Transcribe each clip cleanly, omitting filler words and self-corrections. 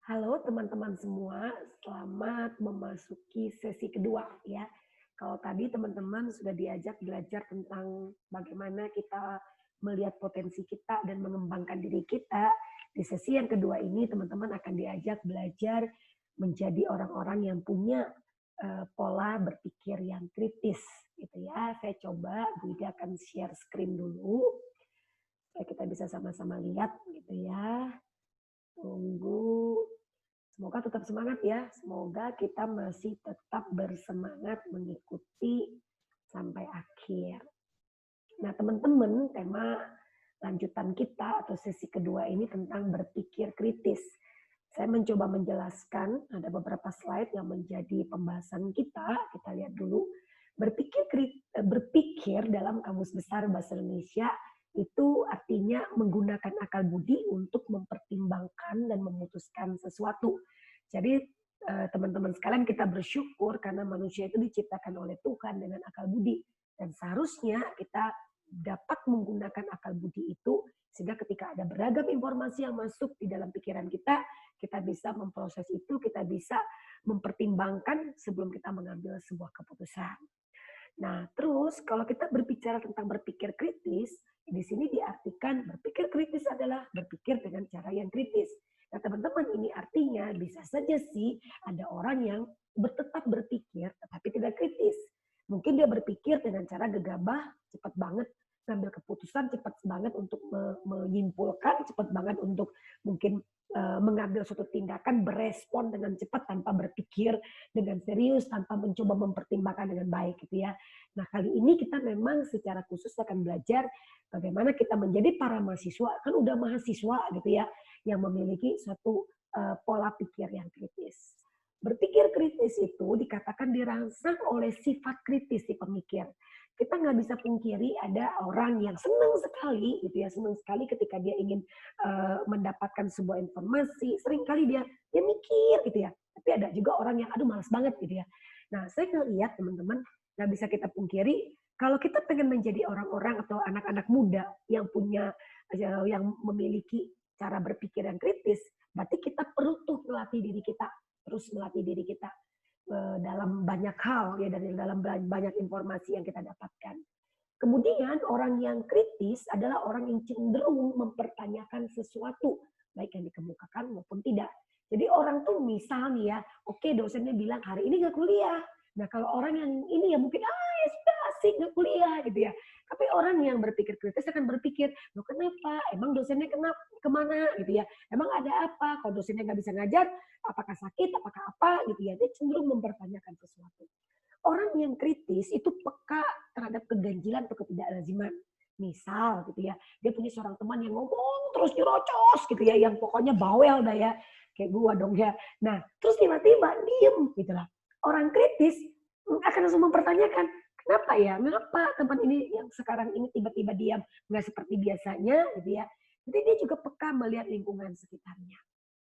Halo teman-teman semua, selamat memasuki sesi kedua ya. Kalau tadi teman-teman sudah diajak belajar tentang bagaimana kita melihat potensi kita dan mengembangkan diri kita, di sesi yang kedua ini teman-teman akan diajak belajar menjadi orang-orang yang punya pola berpikir yang kritis gitu ya. Saya coba Bu Ida akan share screen dulu supaya kita bisa sama-sama lihat gitu ya. Tunggu. Semoga tetap semangat ya. Semoga kita masih tetap bersemangat mengikuti sampai akhir. Nah, teman-teman, tema lanjutan kita atau sesi kedua ini tentang berpikir kritis. Saya mencoba menjelaskan, ada beberapa slide yang menjadi pembahasan kita. Kita lihat dulu. Berpikir dalam Kamus Besar Bahasa Indonesia itu artinya menggunakan akal budi untuk mempertimbangkan dan memutuskan sesuatu. Jadi teman-teman sekalian, kita bersyukur karena manusia itu diciptakan oleh Tuhan dengan akal budi. Dan seharusnya kita dapat menggunakan akal budi itu sehingga ketika ada beragam informasi yang masuk di dalam pikiran kita bisa memproses itu, kita bisa mempertimbangkan sebelum kita mengambil sebuah keputusan. Nah, terus kalau kita berbicara tentang berpikir kritis, di sini diartikan berpikir kritis adalah berpikir dengan cara yang kritis. Nah, teman-teman, ini artinya bisa saja sih ada orang yang tetap berpikir tetapi tidak kritis. Mungkin dia berpikir dengan cara gegabah, cepat banget ngambil keputusan, cepat banget untuk menyimpulkan, cepat banget untuk mungkin mengambil suatu tindakan, berespon dengan cepat tanpa berpikir dengan serius, tanpa mencoba mempertimbangkan dengan baik gitu ya. Nah, kali ini kita memang secara khusus akan belajar bagaimana kita menjadi para mahasiswa, kan udah mahasiswa gitu ya, yang memiliki suatu pola pikir yang kritis. Berpikir kritis itu dikatakan dirangsang oleh sifat kritis si pemikir. Kita nggak bisa pungkiri ada orang yang senang sekali gitu ya, senang sekali ketika dia ingin mendapatkan sebuah informasi, seringkali dia mikir gitu ya. Tapi ada juga orang yang aduh malas banget gitu ya. Nah, saya ngelihat teman-teman, nggak bisa kita pungkiri kalau kita pengen menjadi orang-orang atau anak-anak muda yang punya yang memiliki cara berpikir yang kritis, berarti kita perlu tuh melatih diri kita, terus melatih diri kita dalam banyak hal ya, dari dalam banyak informasi yang kita dapatkan. Kemudian orang yang kritis adalah orang yang cenderung mempertanyakan sesuatu, baik yang dikemukakan maupun tidak. Jadi orang tuh misalnya ya, oke dosennya bilang hari ini nggak kuliah. Nah kalau orang yang ini ya mungkin, ya sudah asik nggak kuliah gitu ya. Tapi orang yang berpikir kritis akan berpikir, loh kenapa? Emang dosennya kemana gitu ya? Emang ada apa? Kalau dosennya nggak bisa ngajar, apakah sakit, apakah apa gitu ya? Dia cenderung mempertanyakan sesuatu. Orang yang kritis itu peka terhadap keganjilan atau ketidaklaziman. Misal gitu ya, dia punya seorang teman yang ngomong terus nyerocos gitu ya, yang pokoknya bawel dah ya, kayak gua dong ya. Nah, terus tiba-tiba diem gitu lah. Orang kritis akan langsung mempertanyakan, kenapa ya? Kenapa teman ini yang sekarang ini tiba-tiba diam, nggak seperti biasanya gitu ya. Jadi dia juga peka melihat lingkungan sekitarnya.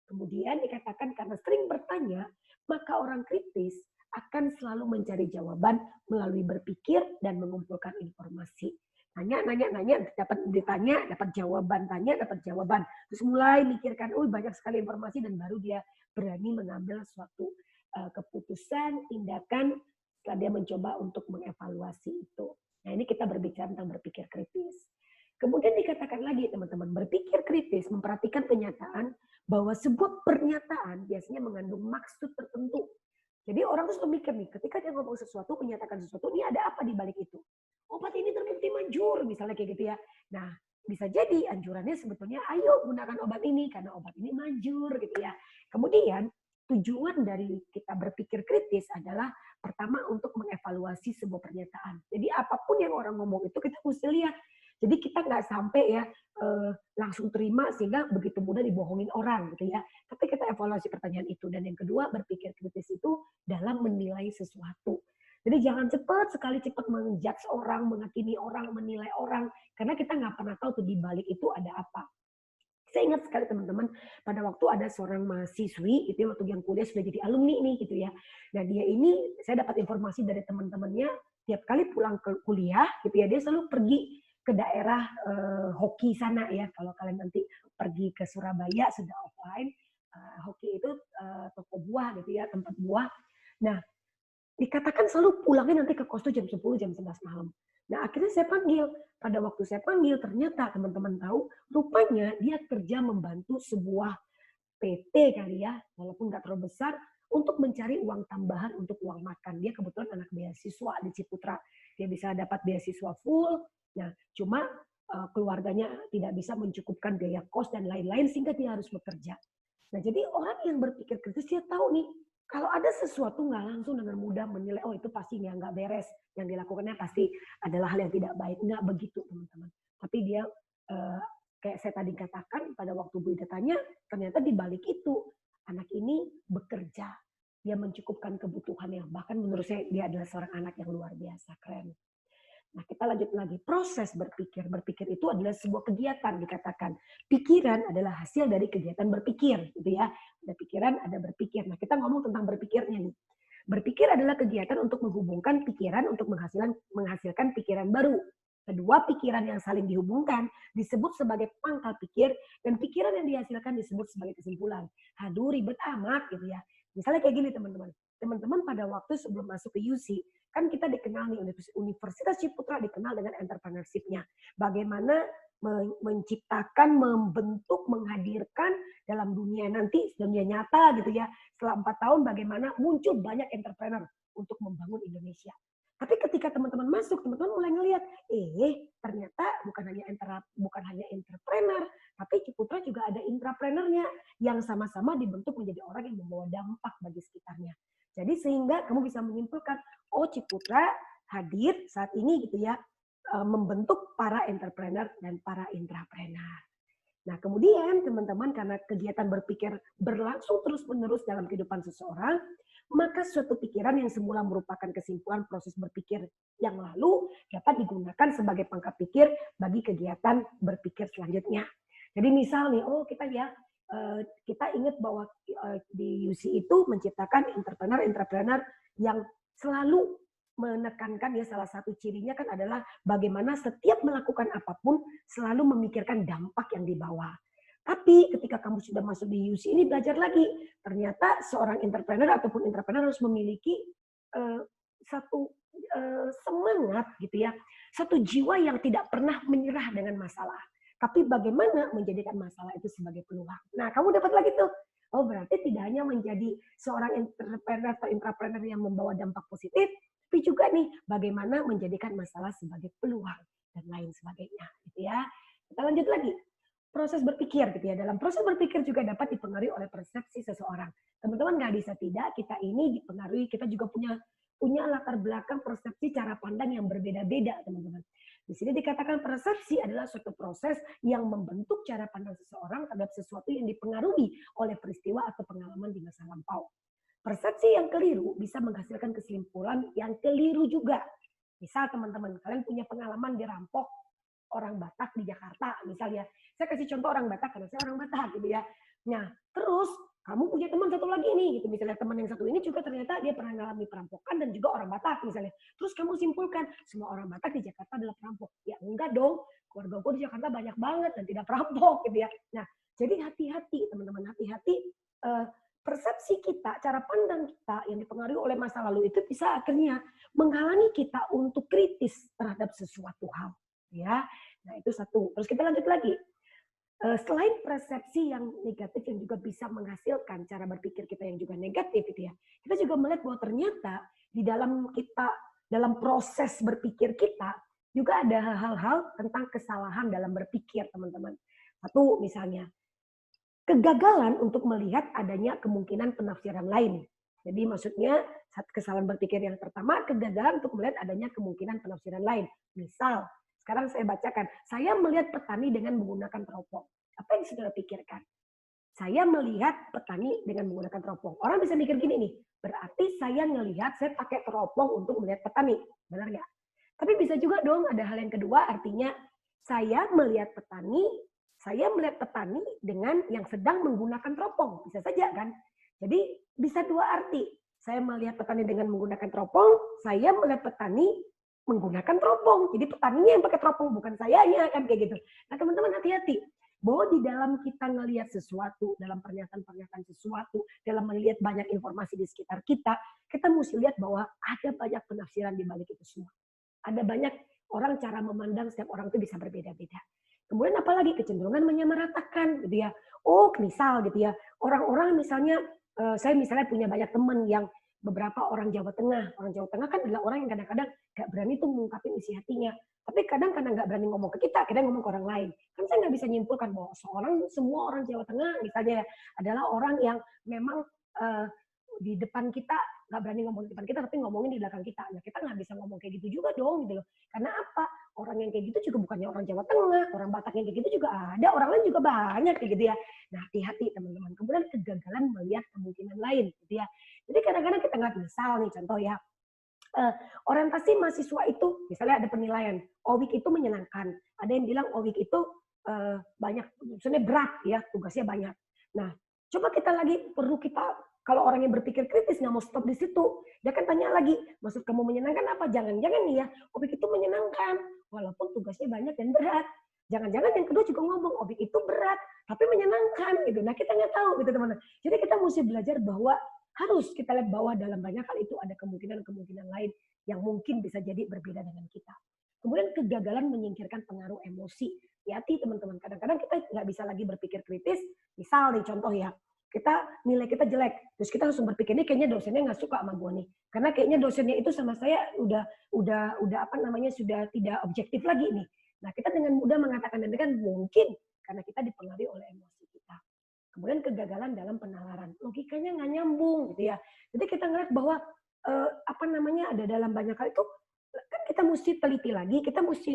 Kemudian dikatakan karena sering bertanya, maka orang kritis akan selalu mencari jawaban melalui berpikir dan mengumpulkan informasi. Nanya, nanya, nanya, dapat ditanya, dapat jawaban, tanya, dapat jawaban. Terus mulai mikirkan, banyak sekali informasi dan baru dia berani mengambil suatu keputusan, tindakan setelah dia mencoba untuk mengevaluasi itu. Nah ini kita berbicara tentang berpikir kritis. Kemudian dikatakan lagi teman-teman, berpikir kritis memperhatikan kenyataan bahwa sebuah pernyataan biasanya mengandung maksud tertentu. Jadi orang tuh suka mikir nih, ketika dia ngomong sesuatu, menyatakan sesuatu, ini ada apa di balik itu? Obat ini terbukti manjur, misalnya kayak gitu ya. Nah, bisa jadi anjurannya sebetulnya, ayo gunakan obat ini, karena obat ini manjur gitu ya. Kemudian, tujuan dari kita berpikir kritis adalah pertama untuk mengevaluasi sebuah pernyataan. Jadi apapun yang orang ngomong itu kita mesti lihat. Jadi kita nggak sampai ya langsung terima sehingga begitu mudah dibohongin orang gitu ya. Tapi kita evaluasi pertanyaan itu. Dan yang kedua, berpikir kritis itu dalam menilai sesuatu. Jadi jangan cepat menjudge orang, menghakimi orang, menilai orang. Karena kita nggak pernah tahu tuh di balik itu ada apa. Saya ingat sekali teman-teman, pada waktu ada seorang mahasiswi, itu waktu yang kuliah sudah jadi alumni nih gitu ya. Nah dia ini, saya dapat informasi dari teman-temannya, tiap kali pulang ke kuliah gitu ya, dia selalu pergi ke daerah hoki sana ya. Kalau kalian nanti pergi ke Surabaya sudah offline, Hoki itu toko buah gitu ya, tempat buah. Nah, dikatakan selalu pulangnya nanti ke kos tuh jam 10, jam 11 malam. Nah, akhirnya saya panggil. Pada waktu saya panggil, ternyata teman-teman tahu, rupanya dia kerja membantu sebuah PT kali ya, walaupun nggak terlalu besar, untuk mencari uang tambahan untuk uang makan. Dia kebetulan anak beasiswa di Ciputra. Dia bisa dapat beasiswa full. Nah, cuma keluarganya tidak bisa mencukupkan biaya kos dan lain-lain sehingga dia harus bekerja. Nah, jadi orang yang berpikir kritis dia tahu nih, kalau ada sesuatu nggak langsung dengan mudah menilai, oh itu pasti nggak beres, yang dilakukannya pasti adalah hal yang tidak baik. Nggak begitu teman-teman. Tapi dia kayak saya tadi katakan pada waktu Bu Ida tanya, ternyata di balik itu anak ini bekerja, dia mencukupkan kebutuhan yang bahkan menurut saya dia adalah seorang anak yang luar biasa keren. Nah, kita lanjut lagi. Proses berpikir. Berpikir itu adalah sebuah kegiatan dikatakan. Pikiran adalah hasil dari kegiatan berpikir, gitu ya. Ada pikiran, ada berpikir. Nah, kita ngomong tentang berpikirnya nih. Berpikir adalah kegiatan untuk menghubungkan pikiran untuk menghasilkan pikiran baru. Kedua pikiran yang saling dihubungkan disebut sebagai pangkal pikir dan pikiran yang dihasilkan disebut sebagai kesimpulan. Aduh, ribet amat gitu ya. Misalnya kayak gini teman-teman. Teman-teman pada waktu sebelum masuk ke UC, kan kita dikenal nih Universitas Ciputra dikenal dengan entrepreneurship-nya. Bagaimana menciptakan, membentuk, menghadirkan dalam dunia nanti, dunia nyata gitu ya. Setelah 4 tahun bagaimana muncul banyak entrepreneur untuk membangun Indonesia. Tapi ketika teman-teman masuk, teman-teman mulai ngelihat, ternyata bukan hanya entrepreneur, tapi Ciputra juga ada intrapreneurnya yang sama-sama dibentuk menjadi orang yang membawa dampak bagi sekitarnya. Jadi sehingga kamu bisa menyimpulkan, oh Ciputra hadir saat ini gitu ya, membentuk para entrepreneur dan para intrapreneur. Nah kemudian teman-teman karena kegiatan berpikir berlangsung terus-menerus dalam kehidupan seseorang, maka suatu pikiran yang semula merupakan kesimpulan proses berpikir yang lalu dapat digunakan sebagai pangkal pikir bagi kegiatan berpikir selanjutnya. Jadi misal nih, kita ingat bahwa di UC itu menciptakan entrepreneur yang selalu menekankan ya salah satu cirinya kan adalah bagaimana setiap melakukan apapun selalu memikirkan dampak yang dibawa. Tapi ketika kamu sudah masuk di UC ini belajar lagi, ternyata seorang entrepreneur ataupun intrapreneur harus memiliki satu semangat gitu ya, satu jiwa yang tidak pernah menyerah dengan masalah. Tapi bagaimana menjadikan masalah itu sebagai peluang. Nah, kamu dapat lagi tuh. Oh, berarti tidak hanya menjadi seorang entrepreneur atau intrapreneur yang membawa dampak positif, tapi juga nih bagaimana menjadikan masalah sebagai peluang dan lain sebagainya, gitu ya. Kita lanjut lagi. Proses berpikir gitu ya. Dalam proses berpikir juga dapat dipengaruhi oleh persepsi seseorang. Teman-teman nggak bisa tidak, kita ini dipengaruhi, kita juga punya latar belakang persepsi cara pandang yang berbeda-beda, teman-teman. Di sini dikatakan persepsi adalah suatu proses yang membentuk cara pandang seseorang terhadap sesuatu yang dipengaruhi oleh peristiwa atau pengalaman di masa lampau. Persepsi yang keliru bisa menghasilkan kesimpulan yang keliru juga. Misal teman-teman, kalian punya pengalaman dirampok orang Batak di Jakarta, misalnya. Saya kasih contoh orang Batak karena saya orang Batak gitu ya. Nah, terus kamu punya teman satu lagi nih, gitu. Misalnya teman yang satu ini juga ternyata dia pernah mengalami perampokan dan juga orang Batak misalnya. Terus kamu simpulkan, semua orang Batak di Jakarta adalah perampok. Ya enggak dong, keluarga gue di Jakarta banyak banget dan tidak perampok gitu ya. Nah, jadi hati-hati teman-teman, hati-hati persepsi kita, cara pandang kita yang dipengaruhi oleh masa lalu itu bisa akhirnya menghalangi kita untuk kritis terhadap sesuatu hal. Ya, nah itu satu. Terus kita lanjut lagi. Selain persepsi yang negatif yang juga bisa menghasilkan cara berpikir kita yang juga negatif gitu ya. Kita juga melihat bahwa ternyata di dalam proses berpikir kita juga ada hal-hal tentang kesalahan dalam berpikir, teman-teman. Satu misalnya kegagalan untuk melihat adanya kemungkinan penafsiran lain. Jadi maksudnya kesalahan berpikir yang pertama kegagalan untuk melihat adanya kemungkinan penafsiran lain. Misal sekarang saya bacakan, saya melihat petani dengan menggunakan teropong. Apa yang saudara pikirkan? Saya melihat petani dengan menggunakan teropong. Orang bisa mikir gini nih, berarti saya pakai teropong untuk melihat petani. Benar nggak? Tapi bisa juga dong ada hal yang kedua, artinya saya melihat petani dengan yang sedang menggunakan teropong. Bisa saja kan? Jadi bisa dua arti. Saya melihat petani dengan menggunakan teropong, saya melihat petani menggunakan teropong. Jadi petaninya yang pakai teropong, bukan sayanya kan kayak gitu. Nah teman-teman hati-hati. bahwa di dalam kita ngelihat sesuatu, dalam pernyataan-pernyataan sesuatu, dalam melihat banyak informasi di sekitar kita, kita mesti lihat bahwa ada banyak penafsiran di balik itu semua. Ada banyak orang cara memandang setiap orang itu bisa berbeda-beda. Kemudian apalagi kecenderungan menyamaratakan gitu ya. Oh, misal gitu ya. Orang-orang misalnya saya misalnya punya banyak teman yang beberapa orang Jawa Tengah. Orang Jawa Tengah kan adalah orang yang kadang-kadang gak berani tuh mengungkapin isi hatinya. Tapi kadang kadang nggak berani ngomong ke kita, kadang ngomong ke orang lain. Kan saya nggak bisa nyimpulkan bahwa semua orang Jawa Tengah misalnya adalah orang yang memang di depan kita nggak berani ngomong di depan kita, tapi ngomongin di belakang kita. Nah, kita nggak bisa ngomong kayak gitu juga dong, gitu loh. Karena apa? Orang yang kayak gitu juga bukannya orang Jawa Tengah, orang Batak yang kayak gitu juga ada, orang lain juga banyak kayak gitu ya. Nah, hati-hati teman-teman. Kemudian kegagalan melihat kemungkinan lain, gitu ya. Jadi kadang-kadang kita nggak misal nih, contoh ya, orientasi mahasiswa itu, misalnya ada penilaian, OWIK itu menyenangkan. Ada yang bilang OWIK itu banyak, maksudnya berat ya, tugasnya banyak. Nah, coba kita lagi, perlu kita, kalau orang yang berpikir kritis nggak mau stop di situ, dia kan tanya lagi, maksud kamu menyenangkan apa? Jangan-jangan nih ya, OWIK itu menyenangkan, walaupun tugasnya banyak dan berat. Jangan-jangan yang kedua juga ngomong, OWIK itu berat, tapi menyenangkan gitu. Nah, kita nggak tahu gitu teman-teman. Jadi kita mesti belajar bahwa harus kita lihat bahwa dalam banyak hal itu ada kemungkinan-kemungkinan lain yang mungkin bisa jadi berbeda dengan kita. Kemudian kegagalan menyingkirkan pengaruh emosi. Hati-hati teman-teman, kadang-kadang kita nggak bisa lagi berpikir kritis. Misal nih contoh ya, kita nilai kita jelek, terus kita langsung berpikir, ini kayaknya dosennya nggak suka sama gue nih, karena kayaknya dosennya itu sama saya udah apa namanya, sudah tidak objektif lagi nih. Nah, kita dengan mudah mengatakan demikian mungkin karena kita dipengaruhi oleh emosi kita. Kemudian kegagalan dalam penalaran, logikanya nggak nyambung gitu ya. Jadi kita ngeliat bahwa apa namanya, ada dalam banyak hal itu kan kita mesti teliti lagi, kita mesti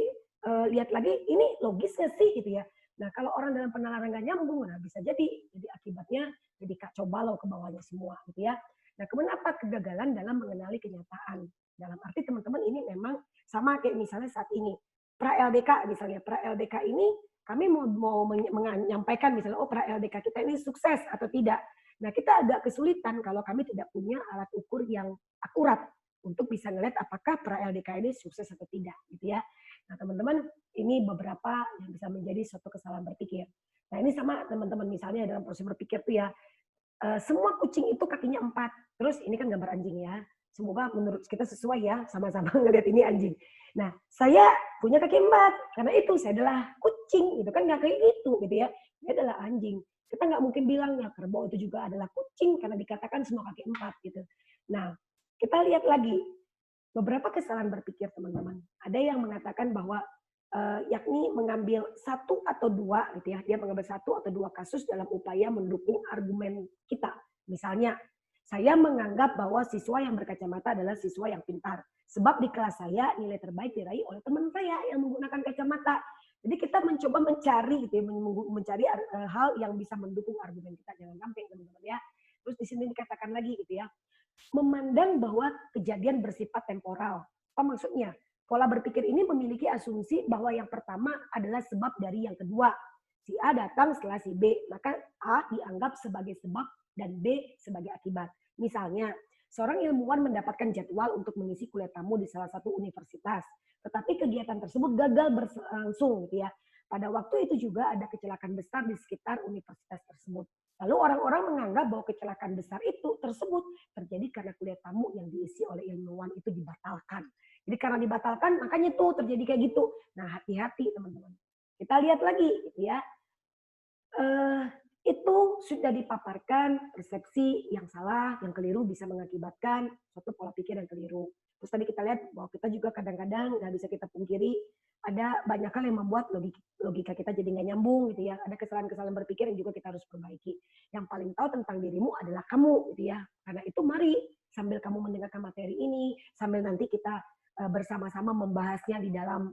lihat lagi ini logis nggak sih gitu ya. Nah, kalau orang dalam penalaran nggak nyambung, nah bisa jadi akibatnya jadi kacau balau ke bawahnya semua gitu ya. Nah, kemudian apa? Kegagalan dalam mengenali kenyataan. Dalam arti teman-teman ini memang sama kayak misalnya saat ini pra LDK misalnya, pra LDK ini kami mau menyampaikan misalnya, oh pra LDK kita ini sukses atau tidak. Nah, kita agak kesulitan kalau kami tidak punya alat ukur yang akurat untuk bisa ngelihat apakah pra LDK ini sukses atau tidak, gitu ya. Nah, teman-teman, ini beberapa yang bisa menjadi suatu kesalahan berpikir. Nah, ini sama teman-teman misalnya dalam proses berpikir tuh ya, semua kucing itu kakinya 4. Terus ini kan gambar anjing ya. Semoga menurut kita sesuai ya, sama-sama ngelihat ini anjing. Nah, saya punya kaki 4 karena itu saya adalah kucing, gitu kan, nggak kayak gitu ya. Dia adalah anjing. Kita nggak mungkin bilang ya kerbau itu juga adalah kucing karena dikatakan semua kaki 4 gitu. Nah, kita lihat lagi beberapa kesalahan berpikir teman-teman. Ada yang mengatakan bahwa yakni mengambil satu atau dua gitu ya, dia mengambil satu atau dua kasus dalam upaya mendukung argumen kita. Misalnya, saya menganggap bahwa siswa yang berkacamata adalah siswa yang pintar. Sebab di kelas saya nilai terbaik diraih oleh teman saya yang menggunakan kacamata. Jadi kita mencoba mencari gitu ya, mencari hal yang bisa mendukung argumen kita. Jangan sampai teman-teman ya. Terus di sini dikatakan lagi gitu ya, memandang bahwa kejadian bersifat temporal. Apa maksudnya? Pola berpikir ini memiliki asumsi bahwa yang pertama adalah sebab dari yang kedua. Si A datang setelah si B, maka A dianggap sebagai sebab dan B sebagai akibat. Misalnya, seorang ilmuwan mendapatkan jadwal untuk mengisi kuliah tamu di salah satu universitas, tetapi kegiatan tersebut gagal berlangsung, gitu ya. Pada waktu itu juga ada kecelakaan besar di sekitar universitas tersebut. Lalu orang-orang menganggap bahwa kecelakaan besar itu tersebut terjadi karena kuliah tamu yang diisi oleh ilmuwan itu dibatalkan. Jadi karena dibatalkan, makanya tuh terjadi kayak gitu. Nah, hati-hati teman-teman. Kita lihat lagi, gitu ya. Itu sudah dipaparkan persepsi yang salah, yang keliru bisa mengakibatkan suatu pola pikir yang keliru. Terus tadi kita lihat bahwa kita juga kadang-kadang nggak bisa kita pungkiri ada banyak hal yang membuat logika kita jadi nggak nyambung gitu ya. Ada kesalahan-kesalahan berpikir yang juga kita harus perbaiki. Yang paling tahu tentang dirimu adalah kamu gitu ya. Karena itu mari sambil kamu mendengarkan materi ini, sambil nanti kita bersama-sama membahasnya di dalam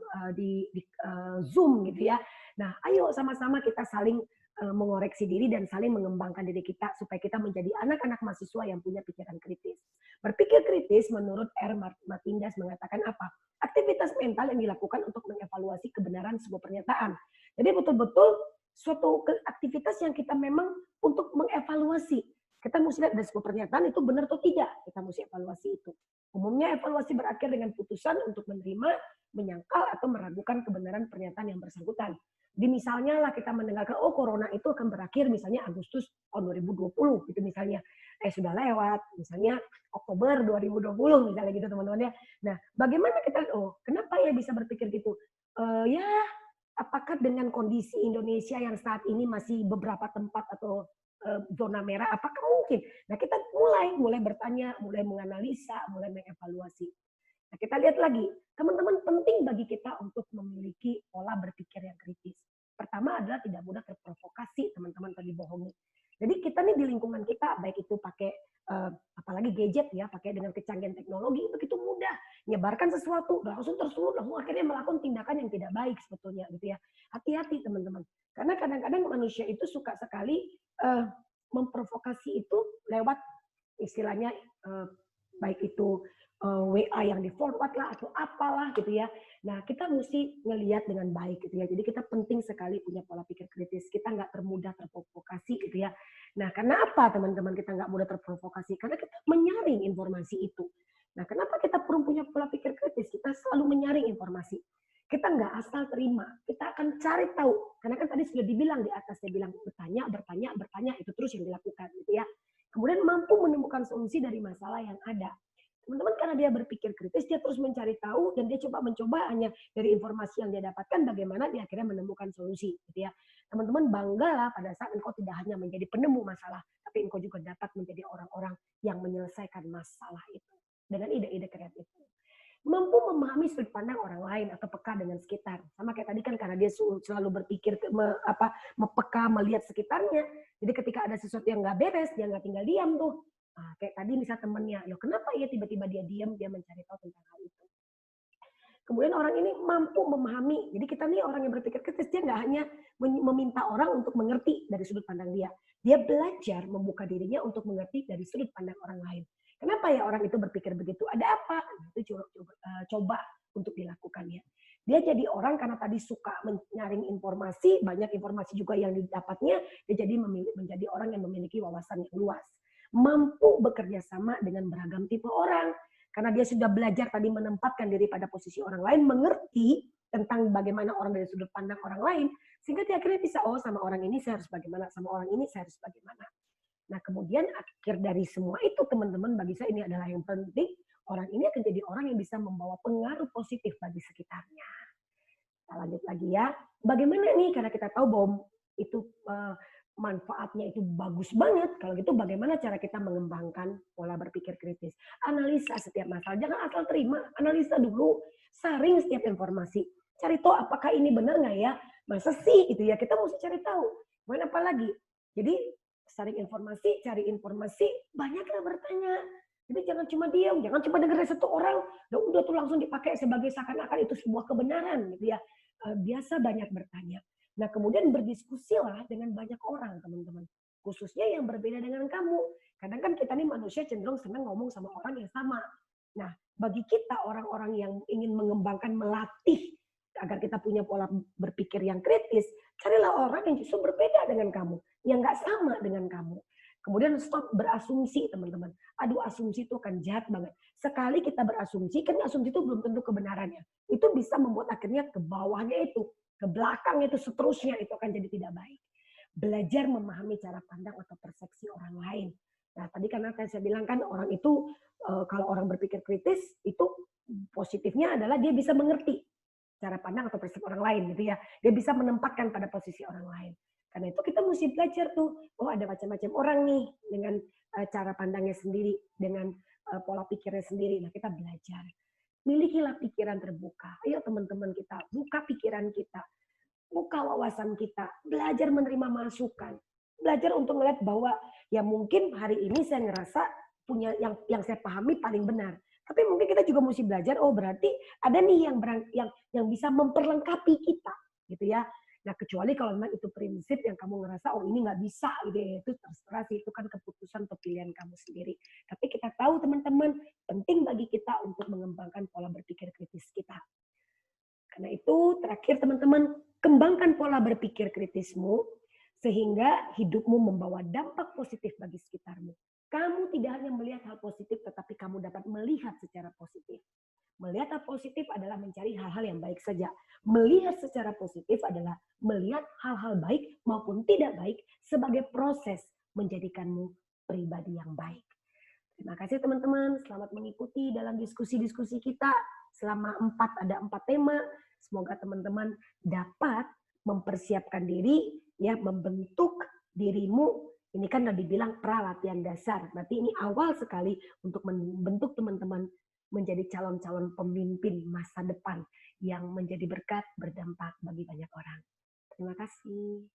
Zoom gitu ya. Nah, ayo sama-sama kita saling mengoreksi diri dan saling mengembangkan diri kita supaya kita menjadi anak-anak mahasiswa yang punya pikiran kritis. Berpikir kritis menurut R. Martindas mengatakan apa? Aktivitas mental yang dilakukan untuk mengevaluasi kebenaran sebuah pernyataan. Jadi betul-betul suatu aktivitas yang kita memang untuk mengevaluasi. Kita mesti lihat dari sebuah pernyataan itu benar atau tidak. Kita mesti evaluasi itu. Umumnya evaluasi berakhir dengan putusan untuk menerima, menyangkal, atau meragukan kebenaran pernyataan yang bersangkutan. misalnya lah kita mendengarkan, oh corona itu akan berakhir misalnya Agustus tahun 2020 gitu misalnya. Sudah lewat, misalnya Oktober 2020 misalnya gitu teman-teman ya. Nah, bagaimana kita, oh kenapa ya bisa berpikir gitu? Ya, apakah dengan kondisi Indonesia yang saat ini masih beberapa tempat atau zona merah, apakah mungkin? Nah, kita mulai bertanya, mulai menganalisa, mulai mengevaluasi. Nah, kita lihat lagi, teman-teman penting bagi kita untuk memiliki pola berpikir yang kritis. Pertama adalah tidak mudah terprovokasi, teman-teman tadi bohongi. Jadi kita nih di lingkungan kita, baik itu pakai apalagi gadget ya, pakai dengan kecanggihan teknologi, begitu mudah menyebarkan sesuatu, langsung tersulut, langsung akhirnya melakukan tindakan yang tidak baik sebetulnya gitu ya. Hati-hati teman-teman, karena kadang-kadang manusia itu suka sekali memprovokasi itu lewat istilahnya baik itu WA yang di forward lah atau apalah gitu ya. Nah kita mesti ngelihat dengan baik gitu ya. Jadi kita penting sekali punya pola pikir kritis. Kita nggak termudah terprovokasi gitu ya. Nah karena apa teman-teman kita nggak mudah terprovokasi? Karena kita menyaring informasi itu. Nah kenapa kita perlu punya pola pikir kritis? Kita selalu menyaring informasi. Kita nggak asal terima. Kita akan cari tahu. Karena kan tadi sudah dibilang di atas, saya bilang bertanya, itu terus yang dilakukan gitu ya. Kemudian mampu menemukan solusi dari masalah yang ada. Teman-teman karena dia berpikir kritis, dia terus mencari tahu dan dia mencoba hanya dari informasi yang dia dapatkan bagaimana dia akhirnya menemukan solusi gitu ya. Teman-teman banggalah pada saat engkau tidak hanya menjadi penemu masalah, tapi engkau juga dapat menjadi orang-orang yang menyelesaikan masalah itu dengan ide-ide kreatif. Mampu memahami sudut pandang orang lain atau peka dengan sekitar. Sama kayak tadi kan karena dia selalu berpikir peka melihat sekitarnya. Jadi ketika ada sesuatu yang nggak beres, dia nggak tinggal diam tuh. Nah, kayak tadi misal temennya, loh kenapa ya tiba-tiba dia diam, dia mencari tahu tentang hal itu. Kemudian orang ini mampu memahami. Jadi kita nih orang yang berpikir kritis, dia nggak hanya meminta orang untuk mengerti dari sudut pandang dia. Dia belajar membuka dirinya untuk mengerti dari sudut pandang orang lain. Kenapa ya orang itu berpikir begitu? Ada apa? Nah, itu coba untuk dilakukan ya. Dia jadi orang karena tadi suka menyaring informasi, banyak informasi juga yang didapatnya, dia jadi menjadi orang yang memiliki wawasan yang luas. Mampu bekerja sama dengan beragam tipe orang. Karena dia sudah belajar tadi menempatkan diri pada posisi orang lain, mengerti tentang bagaimana orang dari sudut pandang orang lain, sehingga dia akhirnya bisa, oh sama orang ini saya harus bagaimana, sama orang ini saya harus bagaimana. Nah kemudian akhir dari semua itu teman-teman bagi saya ini adalah yang penting, orang ini akan jadi orang yang bisa membawa pengaruh positif bagi sekitarnya. Kita lanjut lagi ya. Bagaimana nih karena kita tahu bahwa itu manfaatnya itu bagus banget. Kalau gitu bagaimana cara kita mengembangkan pola berpikir kritis? Analisa setiap masalah. Jangan asal terima. Analisa dulu. Saring setiap informasi. Cari tahu apakah ini benar nggak ya? Masa sih gitu ya. Kita mesti cari tahu. Mana apa lagi? Jadi saring informasi, cari informasi, banyaklah bertanya. Jadi jangan cuma diam, jangan cuma dengar dari satu orang, dan udah tuh langsung dipakai sebagai seakan-akan itu sebuah kebenaran gitu ya. Biasa banyak bertanya. Nah kemudian berdiskusilah dengan banyak orang teman-teman. Khususnya yang berbeda dengan kamu. Kadang kan kita nih manusia cenderung senang ngomong sama orang yang sama. Nah bagi kita orang-orang yang ingin mengembangkan, melatih agar kita punya pola berpikir yang kritis, carilah orang yang justru berbeda dengan kamu, yang nggak sama dengan kamu. Kemudian stop berasumsi teman-teman. Aduh asumsi itu akan jahat banget. Sekali kita berasumsi, kan asumsi itu belum tentu kebenarannya. Itu bisa membuat akhirnya ke bawahnya itu, ke belakang itu seterusnya itu akan jadi tidak baik. Belajar memahami cara pandang atau persepsi orang lain. Nah tadi karena saya bilang kan orang itu kalau orang berpikir kritis itu positifnya adalah dia bisa mengerti cara pandang atau persepsi orang lain gitu ya. Dia bisa menempatkan pada posisi orang lain. Karena itu kita mesti belajar tuh, oh ada macam-macam orang nih dengan cara pandangnya sendiri, dengan pola pikirnya sendiri. Nah kita belajar. Milikilah pikiran terbuka. Ayo teman-teman kita, buka pikiran kita, buka wawasan kita, belajar menerima masukan. Belajar untuk melihat bahwa ya mungkin hari ini saya ngerasa punya yang saya pahami paling benar. Tapi mungkin kita juga mesti belajar, oh berarti ada nih yang bisa memperlengkapi kita, gitu ya. Nah kecuali kalau memang itu prinsip yang kamu ngerasa oh ini nggak bisa gitu ya, itu terserah sih, itu kan keputusan atau pilihan kamu sendiri. Tapi kita tahu teman-teman penting bagi kita untuk mengembangkan pola berpikir kritis kita. Karena itu terakhir teman-teman kembangkan pola berpikir kritismu sehingga hidupmu membawa dampak positif bagi sekitarmu. Kamu tidak hanya melihat hal positif tetapi kamu dapat melihat secara positif. Melihat hal positif adalah mencari hal-hal yang baik saja. Melihat secara positif adalah melihat hal-hal baik maupun tidak baik sebagai proses menjadikanmu pribadi yang baik. Terima kasih teman-teman, selamat mengikuti dalam diskusi-diskusi kita selama ada 4 tema. Semoga teman-teman dapat mempersiapkan diri, ya, membentuk dirimu. Ini kan udah dibilang pra-latihan dasar, berarti ini awal sekali untuk membentuk teman-teman menjadi calon-calon pemimpin masa depan yang menjadi berkat, berdampak bagi banyak orang. Terima kasih.